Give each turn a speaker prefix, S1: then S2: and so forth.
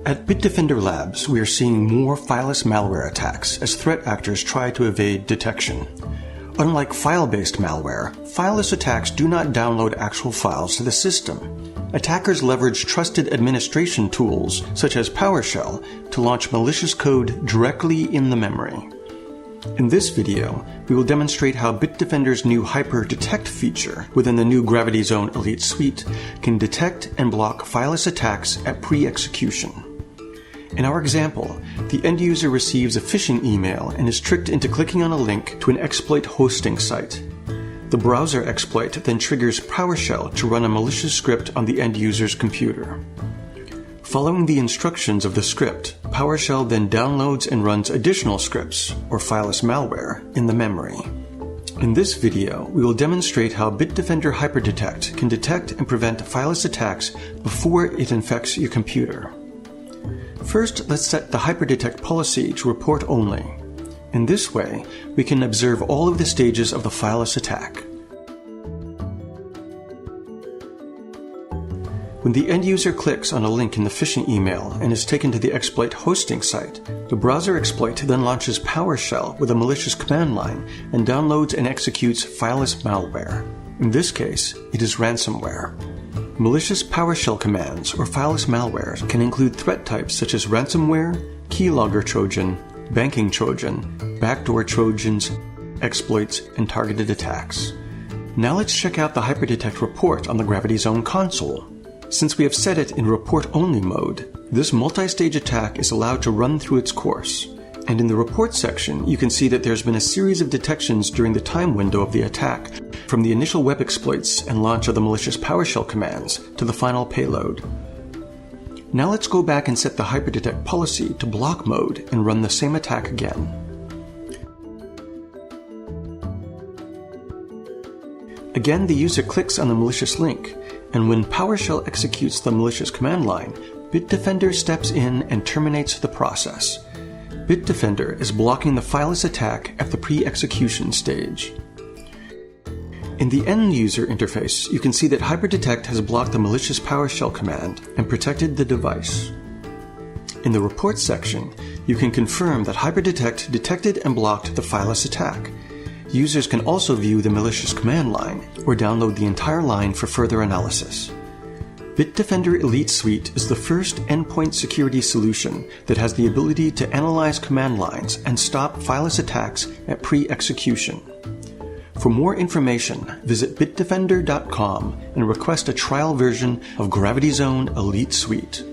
S1: At Bitdefender Labs, we are seeing more fileless malware attacks as threat actors try to evade detection. Unlike file-based malware, fileless attacks do not download actual files to the system. Attackers leverage trusted administration tools, such as PowerShell, to launch malicious code directly in the memory. In this video, we will demonstrate how Bitdefender's new Hyper Detect feature within the new Gravity Zone Elite Suite can detect and block fileless attacks at pre-execution. In our example, the end user receives a phishing email and is tricked into clicking on a link to an exploit hosting site. The browser exploit then triggers PowerShell to run a malicious script on the end user's computer. Following the instructions of the script, PowerShell then downloads and runs additional scripts, or fileless malware, in the memory. In this video, we will demonstrate how Bitdefender HyperDetect can detect and prevent fileless attacks before it infects your computer. First, let's set the HyperDetect policy to report only. In this way, we can observe all of the stages of the fileless attack. When the end user clicks on a link in the phishing email and is taken to the exploit hosting site, the browser exploit then launches PowerShell with a malicious command line and downloads and executes fileless malware. In this case, it is ransomware. Malicious PowerShell commands or fileless malware can include threat types such as ransomware, keylogger Trojan, banking Trojan, backdoor Trojans, exploits, and targeted attacks. Now let's check out the HyperDetect report on the Gravity Zone console. Since we have set it in report-only mode, this multi-stage attack is allowed to run through its course. And in the report section, you can see that there's been a series of detections during the time window of the attack, from the initial web exploits and launch of the malicious PowerShell commands to the final payload. Now let's go back and set the HyperDetect policy to block mode and run the same attack again. Again, the user clicks on the malicious link, and when PowerShell executes the malicious command line, Bitdefender steps in and terminates the process. Bitdefender is blocking the fileless attack at the pre-execution stage. In the end user interface, you can see that HyperDetect has blocked the malicious PowerShell command and protected the device. In the report section, you can confirm that HyperDetect detected and blocked the fileless attack. Users can also view the malicious command line or download the entire line for further analysis. Bitdefender Elite Suite is the first endpoint security solution that has the ability to analyze command lines and stop fileless attacks at pre-execution. For more information, visit bitdefender.com and request a trial version of Gravity Zone Elite Suite.